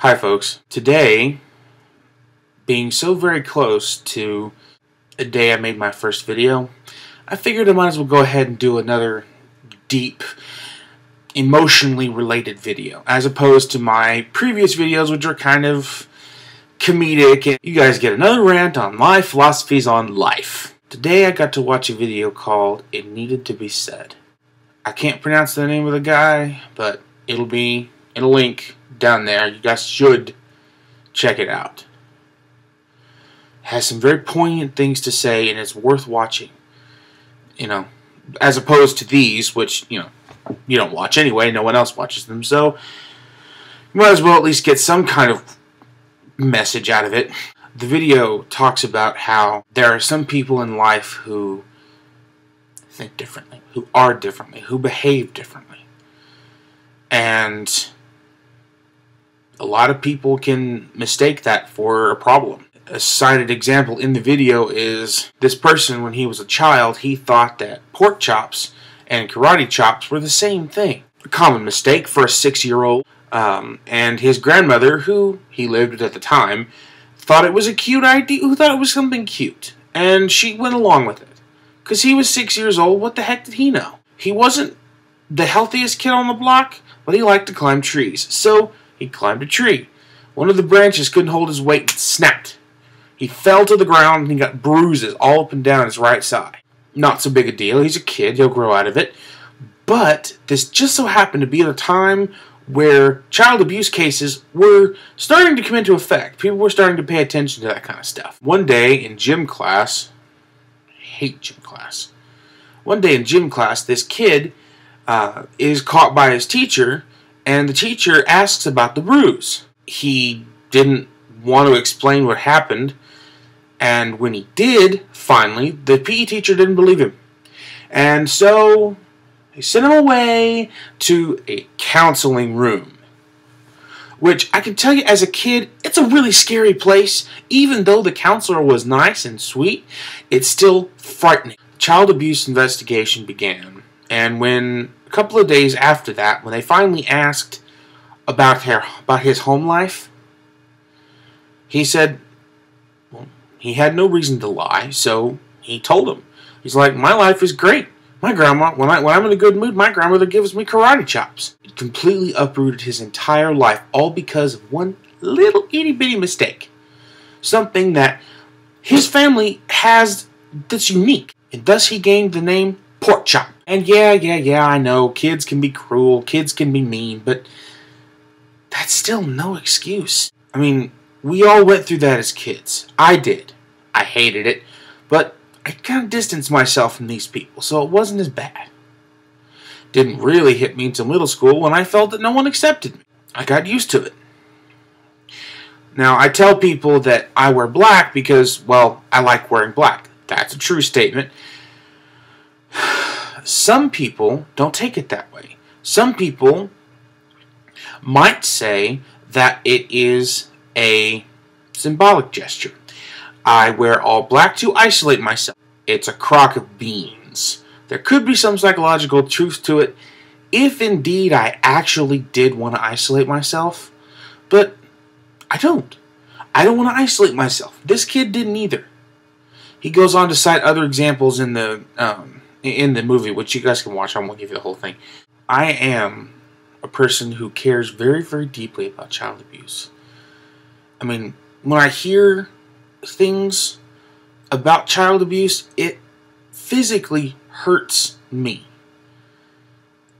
Hi folks. Today, being so very close to a day I made my first video, I figured I might as well go ahead and do another deep, emotionally related video, as opposed to my previous videos, which are kind of comedic, and you guys get another rant on my philosophies on life. Today I got to watch a video called It Needed to Be Said. I can't pronounce the name of the guy, but it'll be in a link down there. You guys should check it out. It has some very poignant things to say, and it's worth watching. You know, as opposed to these, which, you don't watch anyway. No one else watches them, so you might as well at least get some kind of message out of it. The video talks about how there are some people in life who think differently, who are differently, who behave differently. And a lot of people can mistake that for a problem. A cited example in the video is this person, when he was a child, he thought that pork chops and karate chops were the same thing. A common mistake for a 6-year-old. And his grandmother, who he lived with at the time, thought it was a cute idea, who thought it was something cute. And she went along with it. Because he was 6 years old, what the heck did he know? He wasn't the healthiest kid on the block, but he liked to climb trees. So he climbed a tree. One of the branches couldn't hold his weight and snapped. He fell to the ground and he got bruises all up and down his right side. Not so big a deal. He's a kid. He'll grow out of it. But this just so happened to be at a time where child abuse cases were starting to come into effect. People were starting to pay attention to that kind of stuff. One day in gym class, I hate gym class. One day in gym class, this kid is caught by his teacher, and the teacher asks about the bruise. He didn't want to explain what happened, and when he did, finally, the PE teacher didn't believe him. And so they sent him away to a counseling room, which I can tell you as a kid, it's a really scary place. Even though the counselor was nice and sweet, it's still frightening. Child abuse investigation began, and when a couple of days after that, when they finally asked about his home life, he said, well, he had no reason to lie, so he told him. He's like, my life is great. My grandma, when I'm in a good mood, my grandmother gives me karate chops. It completely uprooted his entire life, all because of one little itty-bitty mistake. Something that his family has that's unique, and thus he gained the name Pork Chop. And yeah, I know, kids can be cruel, kids can be mean, but that's still no excuse. I mean, we all went through that as kids. I did. I hated it, but I kind of distanced myself from these people, so it wasn't as bad. Didn't really hit me until middle school when I felt that no one accepted me. I got used to it. Now, I tell people that I wear black because, well, I like wearing black. That's a true statement. Some people don't take it that way. Some people might say that it is a symbolic gesture. I wear all black to isolate myself. It's a crock of beans. There could be some psychological truth to it, if indeed I actually did want to isolate myself, but I don't. I don't want to isolate myself. This kid didn't either. He goes on to cite other examples in the movie, which you guys can watch. I won't give you the whole thing. I am a person who cares very, very deeply about child abuse. I mean, when I hear things about child abuse, it physically hurts me.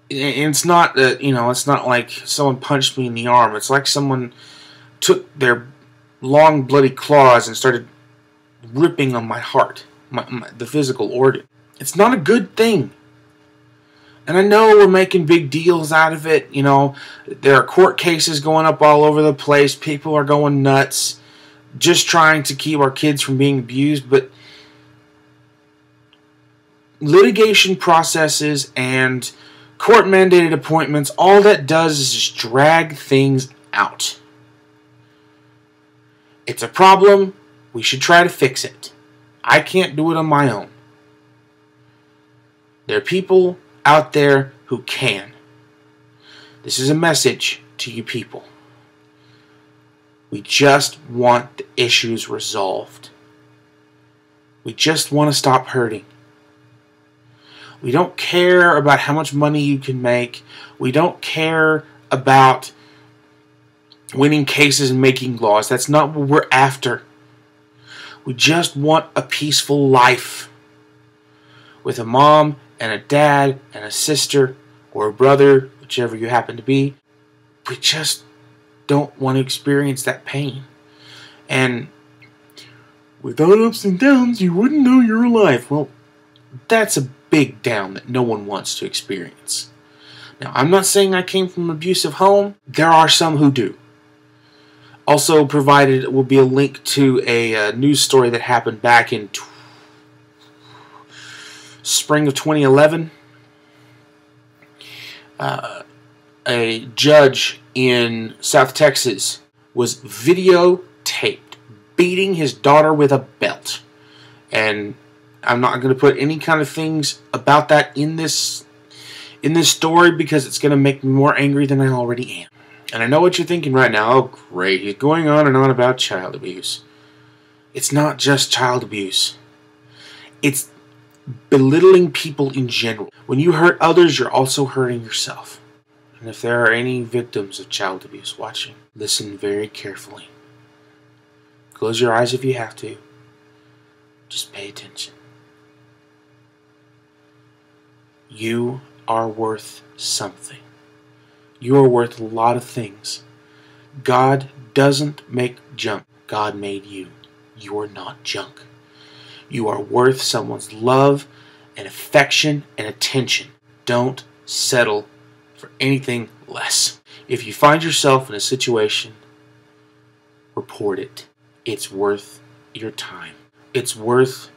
It's not that, it's not like someone punched me in the arm. It's like someone took their long bloody claws and started ripping on my heart, the physical organ. It's not a good thing. And I know we're making big deals out of it. There are court cases going up all over the place. People are going nuts just trying to keep our kids from being abused. But litigation processes and court-mandated appointments, all that does is just drag things out. It's a problem. We should try to fix it. I can't do it on my own. There are people out there who can. This is a message to you people. We just want the issues resolved. We just want to stop hurting. We don't care about how much money you can make. We don't care about winning cases and making laws. That's not what we're after. We just want a peaceful life with a mom and a dad and a sister or a brother, whichever you happen to be. We just don't want to experience that pain. And without ups and downs, you wouldn't know you're alive. Well, that's a big down that no one wants to experience. Now, I'm not saying I came from an abusive home. There are some who do. Also provided will be a link to a news story that happened back in spring of 2011. A judge in South Texas was videotaped beating his daughter with a belt. And I'm not going to put any kind of things about that in this story because it's going to make me more angry than I already am. And I know what you're thinking right now. Oh, great. He's going on and on about child abuse. It's not just child abuse. It's belittling people in general. When you hurt others, you're also hurting yourself. And if there are any victims of child abuse watching, listen very carefully. Close your eyes if you have to. Just pay attention. You are worth something. You are worth a lot of things. God doesn't make junk. God made you. You are not junk. You are worth someone's love and affection and attention. Don't settle for anything less. If you find yourself in a situation, report it. It's worth your time. It's worth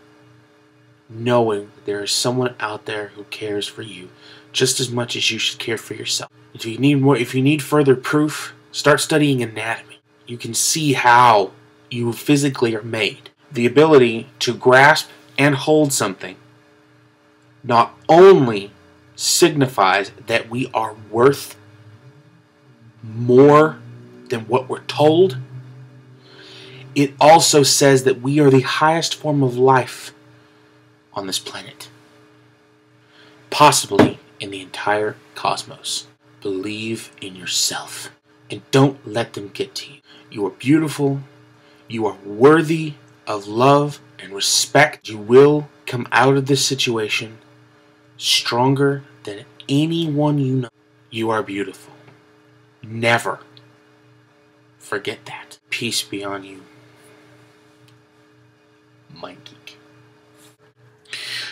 knowing that there is someone out there who cares for you just as much as you should care for yourself. If you need further proof, start studying anatomy. You can see how you physically are made. The ability to grasp and hold something not only signifies that we are worth more than what we're told, it also says that we are the highest form of life on this planet, possibly in the entire cosmos. Believe in yourself and don't let them get to you. You are beautiful. You are worthy of love and respect. You will come out of this situation stronger than anyone you know. You are beautiful. Never forget that. Peace be on you, my geek.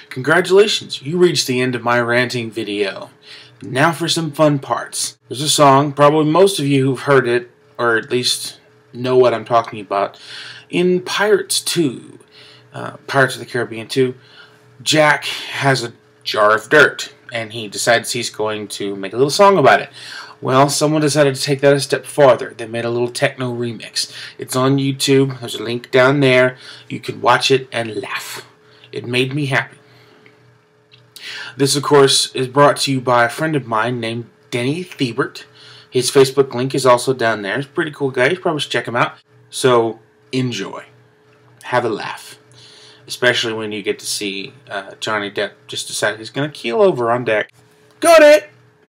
Congratulations, you reached the end of my ranting video. Now for some fun parts. There's a song, probably most of you who've heard it, or at least know what I'm talking about. In Pirates 2, Pirates of the Caribbean 2, Jack has a jar of dirt, and he decides he's going to make a little song about it. Well, someone decided to take that a step farther. They made a little techno remix. It's on YouTube. There's a link down there. You can watch it and laugh. It made me happy. This, of course, is brought to you by a friend of mine named Denny Thiebert. His Facebook link is also down there. He's a pretty cool guy. You probably should check him out. So, enjoy. Have a laugh. Especially when you get to see Johnny Depp just decide he's going to keel over on deck. Got it!